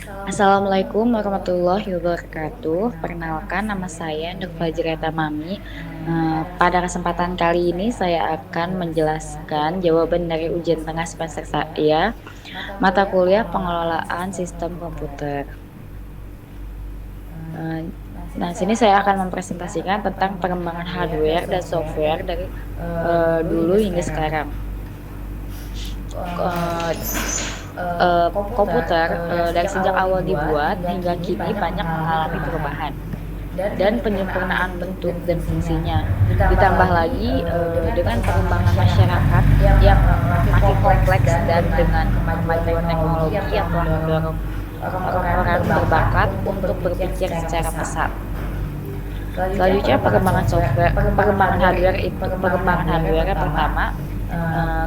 Assalamualaikum warahmatullahi wabarakatuh. Perkenalkan, nama saya Nur Fajriata Mami. Pada kesempatan kali ini saya akan menjelaskan jawaban dari ujian tengah semester saya, mata kuliah pengelolaan sistem komputer. Eh, Nah, sini saya akan mempresentasikan tentang perkembangan hardware dan software dari dulu hingga sekarang. Eh, Komputer dari sejak awal dibuat hingga kini banyak mengalami perubahan dan penyempurnaan bentuk dan fungsinya. Ditambah lagi dengan perkembangan masyarakat yang makin kompleks dan dengan kemajuan teknologi yang telah mendorong orang-orang berbakat untuk berpikir secara pesat. Selanjutnya perkembangan hardware itu perkembangan hardware yang pertama, eh,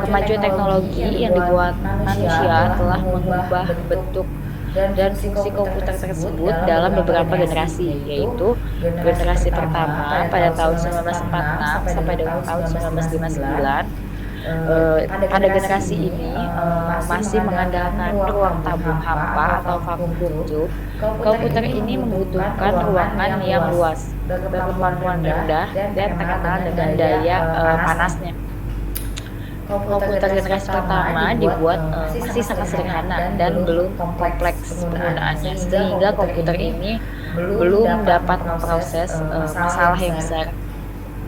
kemajuan teknologi yang dibuat manusia telah mengubah bentuk dan fungsi komputer tersebut dalam beberapa generasi, yaitu generasi pertama pada tahun 1946 sampai dengan tahun 1959. Pada generasi ini masih mengandalkan ruang tabung hampa atau vacuum tube. Komputer ini membutuhkan ruangan yang luas, berkemampuan rendah, dan terkenal dengan daya panasnya. Komputer generasi pertama dibuat masih sangat sederhana dan belum kompleks penggunaannya, sehingga komputer ini belum dapat memproses masalah yang besar,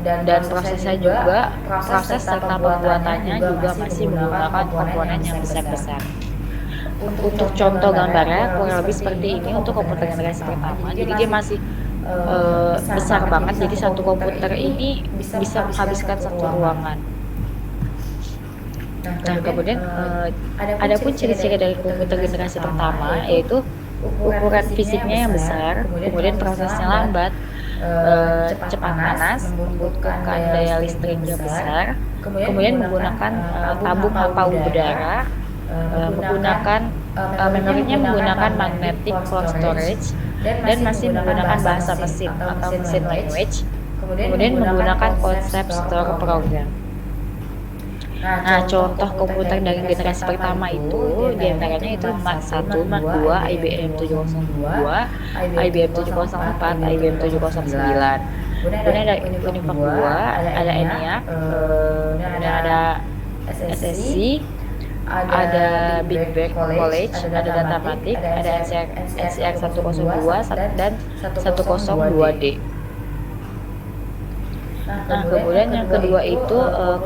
dan proses serta pembuatannya juga masih menggunakan komponen yang besar-besar. Untuk contoh gambarnya kurang lebih seperti ini untuk komputer generasi pertama. Jadi dia masih besar banget, jadi satu komputer ini bisa menghabiskan satu ruangan. Nah, kemudian ada pun ciri-ciri dari komputer generasi pertama, yaitu ukuran fisiknya yang besar, kemudian prosesnya lambat, cepat panas, membutuhkan daya listrik yang besar, kemudian menggunakan tabung hampa udara, menggunakan memorinya menggunakan magnetic flow storage, dan masih menggunakan bahasa mesin atau mesin language, kemudian menggunakan konsep store program. Nah, contoh komputer dari generasi pertama itu diantaranya itu Mark 1, Mark 2, IBM 702, IBM 704, IBM 709. Kemudian ada Univac 2, ada ENIAC, kemudian ada SSC, ada Big Bang College, ada Datamatic, ada NCR 102 dan 102D. Nah, kemudian yang kedua itu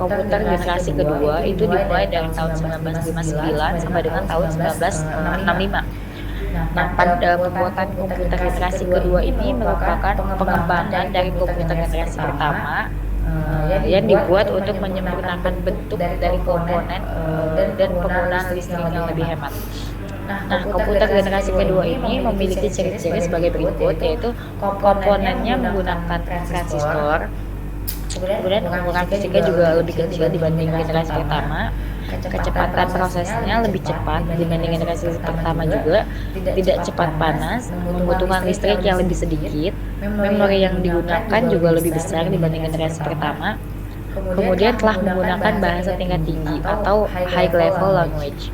komputer generasi kedua itu dimulai dari tahun 1959 sampai dengan tahun 1965. Nah, pada pembuatan komputer generasi kedua ini merupakan pengembangan dari komputer generasi pertama yang dibuat untuk menyempurnakan bentuk dari komponen dan penggunaan listrik yang lebih hemat. Nah, komputer generasi kedua ini memiliki ciri-ciri sebagai berikut, yaitu komponennya menggunakan transistor. Kemudian ukuran fisiknya juga lebih kecil dibanding generasi pertama. Kecepatan prosesnya lebih cepat dibanding generasi pertama juga. Tidak cepat panas, membutuhkan listrik yang lebih sedikit. Memori yang digunakan juga lebih besar dibanding generasi pertama. Kemudian telah menggunakan bahasa tingkat tinggi atau high level language.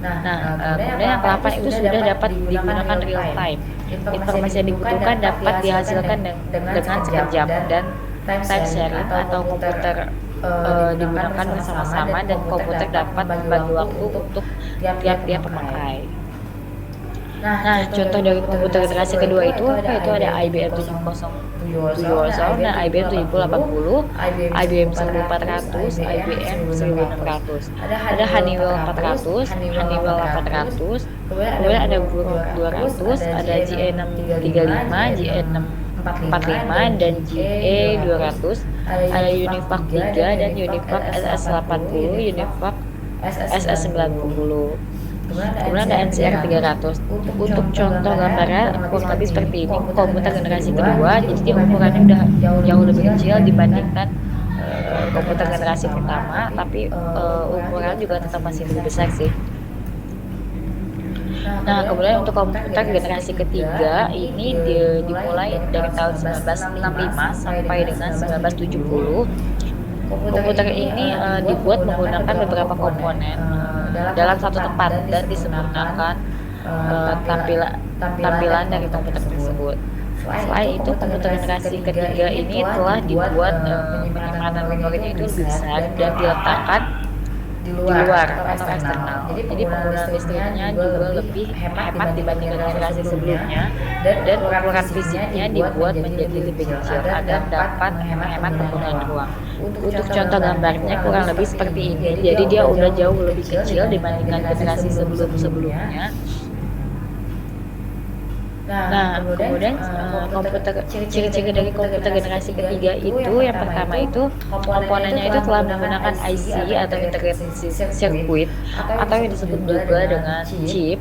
Nah, kemudian yang ke-8 itu sudah dapat digunakan real time. Informasi yang dibutuhkan dapat dihasilkan dengan sekejap, dan time sharing atau komputer digunakan bersama-sama, dan komputer dapat membagi waktu untuk tiap-tiap pemakai. Nah, contoh dari komputer generasi kedua itu ada IBM 7070 dan IBM 7080, IBM 1400, IBM 1600. Ada Honeywell 400, Honeywell 800, kemudian ada Brook 200, ada GE635, GE645 dan GE200, ada Univac 3 dan Univac SS80, Univac SS90. Kemudian ada NCR 300. Untuk contoh gambarnya kurang lebih seperti ini komputer generasi kedua, jadi dia ukurannya udah jauh lebih kecil dibandingkan komputer generasi pertama, tapi ukuran juga tetap masih lebih besar sih. Nah, kemudian untuk komputer generasi ketiga ini dimulai dari tahun 1965 sampai dengan 1970. Komputer ini dibuat menggunakan beberapa komponen dalam satu tempat dan disempurnakan tampilan dari komputer tersebut. Selain itu, komputer generasi ketiga ini telah dibuat penyimpanan memorinya itu lebih besar dan diletakkan di luar atau eksternal. Jadi penggunaan listriknya juga lebih hemat dibandingkan generasi sebelumnya, dan ukuran fisiknya dibuat menjadi lebih kecil agar dapat menghemat penggunaan ruang. Untuk contoh gambarnya kurang lebih seperti ini. Jadi dia udah jauh lebih kecil dibandingkan generasi sebelum-sebelumnya. Nah, kemudian ciri-ciri dari komputer generasi ketiga itu yang pertama itu komponennya itu telah menggunakan IC atau integrated circuit atau yang disebut juga dengan chip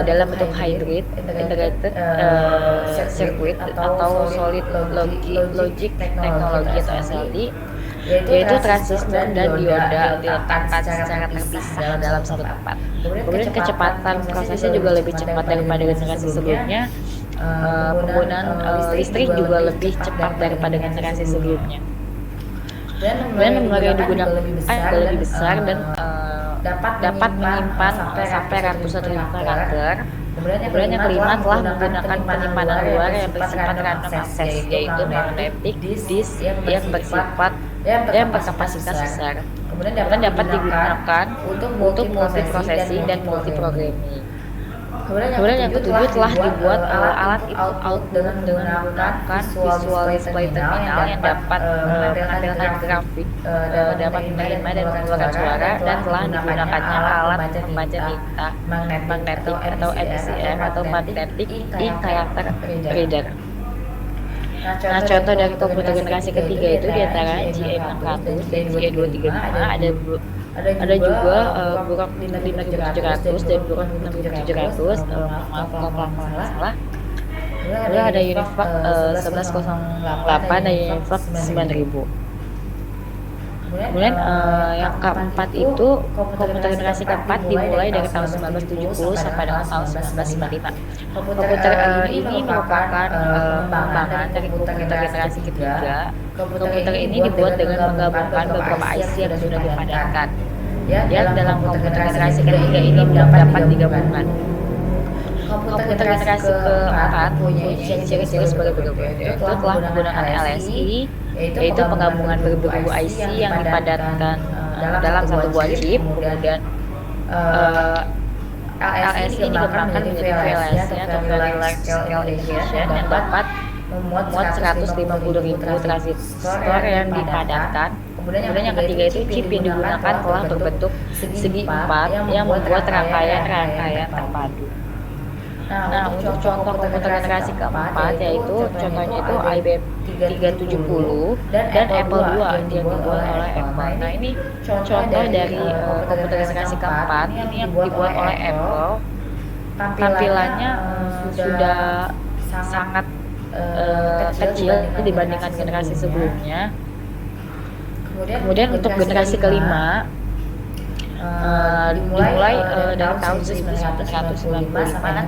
dalam bentuk hybrid integrated circuit atau solid logic technology atau SLT, yaitu transistor dan dioda diletakkan secara terpisah dalam satu tempat. Kemudian kecepatan prosesnya juga lebih cepat daripada generasi sebelumnya. Penggunaan listrik juga lebih cepat daripada generasi sebelumnya. Dan memori yang digunakan lebih besar dan dapat menyimpan sampai ratusan ribu karakter. Kemudian yang kelima telah menggunakan penyimpanan luar yang bersifat random access, yaitu magnetic disk yang berkapasitas besar. Kemudian dapat digunakan untuk multiprocessing dan multiprogramming. Kemudian yang ketujuh telah dibuat alat input output dengan menggunakan visual display terminal yang dapat menampilkan grafik, dapat menerima dan mengeluarkan suara, dan telah digunakannya alat membaca tinta magnetik atau MCM atau magnetic ink character reader. Nah, contoh dari komputer generasi ketiga itu diantara GE600 dan GE235, ada juga Buruk 5700 dan Buruk 6700, salah. Lalu ada Univac 1108 dan Univac 9000. Kemudian yang keempat itu komputer generasi keempat dimulai dari tahun 1970 sampai dengan tahun 1995. Komputer ini merupakan pengembangan dari komputer generasi ketiga. Komputer ini dibuat dengan menggabungkan beberapa IC yang sudah dipadankan. Ya, dalam komputer generasi ketiga ini dapat digabungkan. Komputer generasi keempat punya ciri-ciri sebagai berikut, yaitu telah menggunakan LSI, yaitu penggabungan berburu IC yang dipadatkan dalam satu buah chip. Kemudian LSI dikembangkan menjadi VLSI atau Very Large Scale Integration yang dapat memuat 150.000 transistor yang dipadatkan. Kemudian yang ketiga itu chip yang digunakan telah berbentuk segi empat yang membuat rangkaian terpadu. Nah, untuk contoh komputer generasi keempat yaitu contohnya itu IBM 370 dan Apple II yang dibuat oleh Apple. Nah, ini contoh dari komputer generasi keempat ini yang dibuat oleh Apple. Tampilannya sudah sangat kecil dibandingkan generasi sebelumnya. Kemudian untuk generasi kelima dimulai dari tahun 1995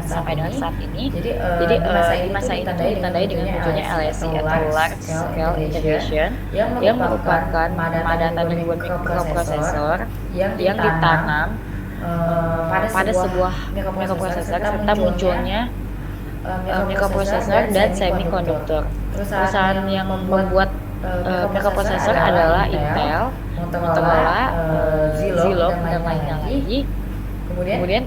sampai dengan saat ini. Jadi di masa ini ditandai dengan munculnya LSI atau Large Scale Integration yang merupakan pemadatan ribuan mikroprosesor yang ditanam pada sebuah mikroprosesor serta munculnya mikroprosesor dan semikonduktor. Perusahaan yang membuat mikroprosesor adalah Intel, Motorola, Zilog, dan lainnya lagi. Kemudian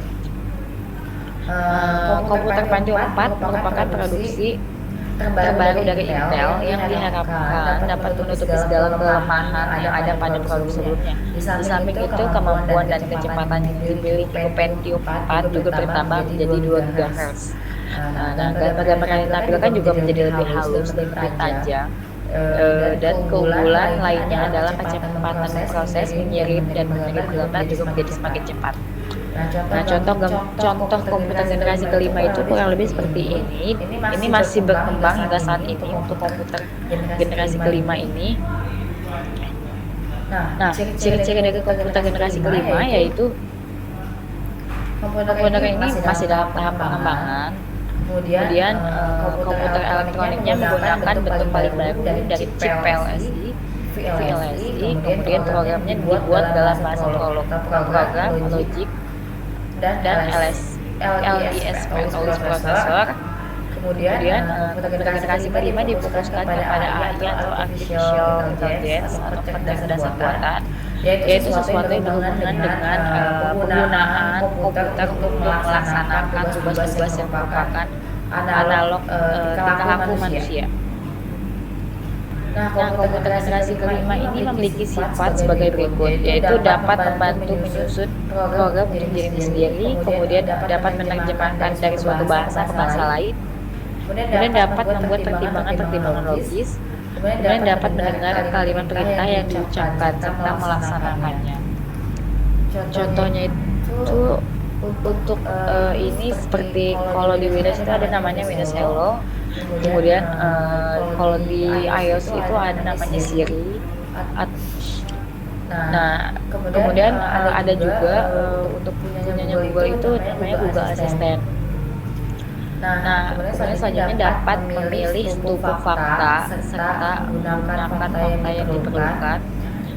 komputer Pentium 4 merupakan produksi terbaru dari Intel yang diharapkan dapat menutupi segala kelemahan yang ada pada produk sebelumnya. Di samping itu, kemampuan dan kecepatan yang dimiliki Pentium 4 juga bertambah menjadi 2 GHz. Nah, gambar-gambar yang ditampilkan juga menjadi lebih halus dan lebih tajam. Dan keunggulan lainnya adalah kecepatan proses mengirim dan mengirim gambar juga menjadi semakin cepat. Nah, contoh komputer generasi kelima itu kurang lebih seperti ini. Ini masih berkembang hingga saat ini untuk komputer generasi kelima ini. Nah, ciri-ciri dari komputer generasi kelima yaitu komputer ini masih dalam tahap pengembangan. Kemudian komputer elektroniknya menggunakan bentuk paling baru dari chip VLSI. Kemudian programnya dibuat dalam bahasa program, logic, dan LISP atau list processor. Kemudian komputer generasi kelima difokuskan kepada AI atau artificial intelligence atau kecerdasan buatan, yaitu sesuatu yang berhubungan dengan penggunaan komputer untuk melaksanakan tugas-tugas yang merupakan analog tingkah laku manusia. Nah, komputer generasi kelima ini memiliki sifat sebagai berikut, yaitu dapat membantu menyusun program untuk dirinya sendiri, kemudian dapat menerjemahkan dari suatu bahasa ke bahasa lain, kemudian dapat membuat pertimbangan-pertimbangan logis, kemudian dapat mendengar kalimat perintah yang diucapkan serta melaksanakannya. Contohnya itu untuk ini seperti kalau di Windows itu ada namanya Windows Hello, kemudian kalau di iOS itu ada namanya Siri. Nah, kemudian ada juga untuk punyanya Google itu namanya Google Assistant. Nah, kemudian selanjutnya dapat memilih struktur fakta serta menggunakan fakta yang diperlukan.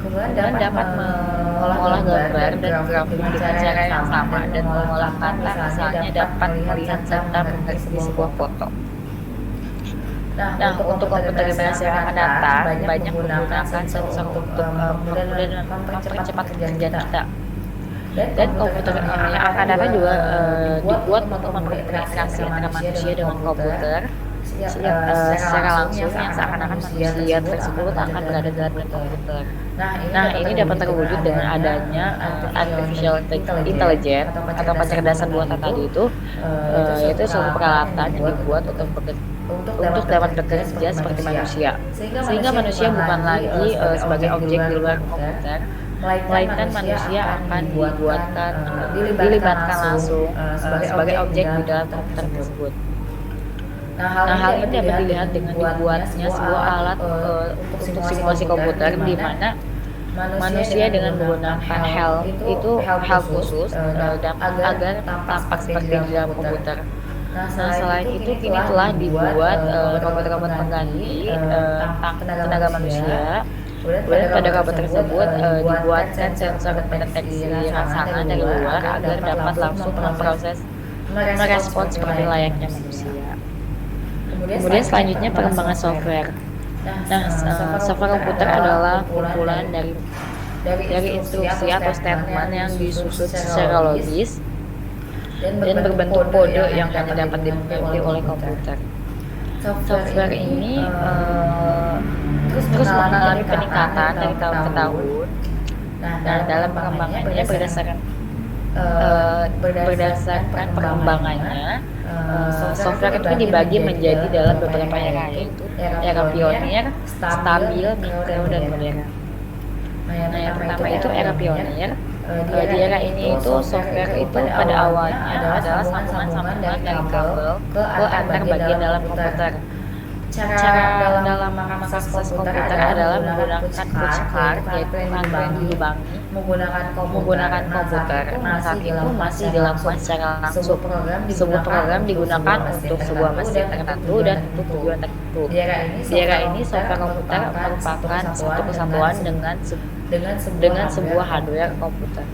Kemudian dapat mengolah gambar dan grafik dengan cara yang sama dan mengolah kata, misalnya dapat melihat serta mengerti sebuah foto. Nah, untuk komputer generasi yang akan datang, banyak menggunakan sensor untuk kemudian mempercepat pekerjaan kita. Dan komputer yang akan datang juga dibuat untuk memperinteraksi antara manusia dengan komputer secara langsung, yang seakan-akan manusia tersebut akan berada dalam komputer. Nah, ini dapat terwujud dengan adanya artificial intelligence atau kecerdasan buatan tadi itu, yaitu suatu peralatan yang dibuat untuk dapat bekerja seperti manusia, sehingga manusia bukan lagi sebagai objek di luar komputer, melainkan manusia akan dilibatkan langsung sebagai objek di dalam komputer tersebut. Nah, hal ini dapat dilihat dengan dibuatnya sebuah alat untuk simulasi komputer di mana manusia dengan menggunakan helm khusus agar tampak seperti di dalam komputer. Nah, selain itu kini telah dibuat robot-robot pengganti tenaga manusia. Kemudian pada robot tersebut dibuatkan sensor pendeteksi rangsangan dari luar agar dapat langsung merespons seperti layaknya manusia. Kemudian selanjutnya pengembangan software. Nah, software komputer adalah kumpulan dari instruksi atau statement yang disusun secara logis dan berbentuk kode yang hanya dapat dimengerti oleh komputer. Software ini terus mengalami peningkatan dari tahun ke tahun. Nah, dalam pengembangannya berdasarkan pengembangannya, software itu dibagi menjadi dalam beberapa era, yaitu era pionir, stabil, mikro, dan modern. Nah, yang pertama itu era pionir. Di era ini itu software itu pada awalnya adalah sambungan dari kabel ke antar bagian dalam komputer. Cara dalam mengakses komputer adalah menggunakan push card, yaitu hardware yang dilubangi menggunakan komputer. Nah, saat itu masih dilakukan secara langsung. Sebuah program digunakan untuk sebuah mesin tertentu dan untuk tujuan tertentu. Di era ini software komputer merupakan satu kesatuan dengan sebuah hardware komputer.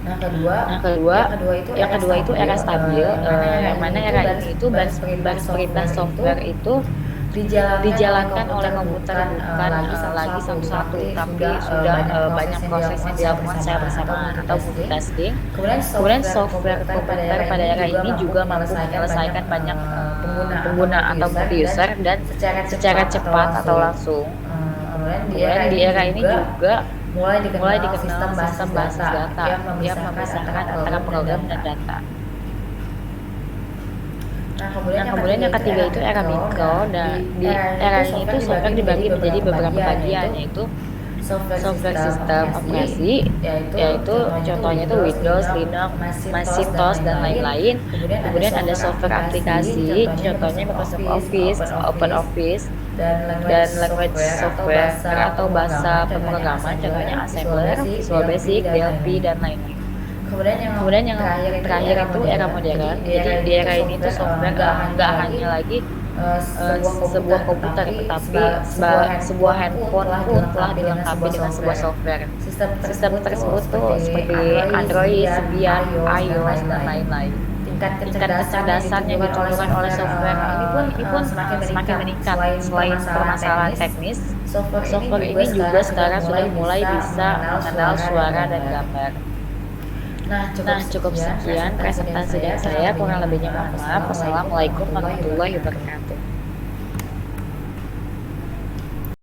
Yang kedua itu era stabil, yang mana era ini itu baris perintah software itu dijalankan oleh komputer bukan lagi satu-satu, tapi sudah banyak proses yang dilakukan secara bersamaan atau multitasking. Kemudian software komputer pada era ini juga mampu menyelesaikan banyak pengguna atau multi-user dan secara cepat atau langsung. Kemudian di era ini juga mulai dikenal sistem basis data yang memisahkan antara program dan data. Nah, kemudian yang ketiga itu era mikro, dan di era ini itu software dibagi menjadi beberapa bagian, yaitu software sistem operasi, yaitu contohnya itu Windows, Linux, Macintosh, dan lain-lain. Kemudian ada software aplikasi, contohnya Microsoft Office, OpenOffice, dan language software atau bahasa pemrograman, contohnya Assembler, Visual Basic, PHP, dan lain-lain. Kemudian yang terakhir itu era modern. Jadi di era ini tuh software nggak hanya lagi sebuah komputer, tetapi sebuah handphone pun telah dilengkapi dengan sebuah software. Sistem tersebut tuh seperti Android, Symbian, iOS, dan lain-lain. tingkat kecerdasan yang ditunjukkan oleh software ini pun semakin meningkat. Selain permasalahan teknis, software ini juga sekarang sudah mulai bisa mengenal suara dan gambar. Nah, cukup sekian presentasi dari saya. Kurang lebihnya mohon maaf. Wassalamualaikum warahmatullahi wabarakatuh.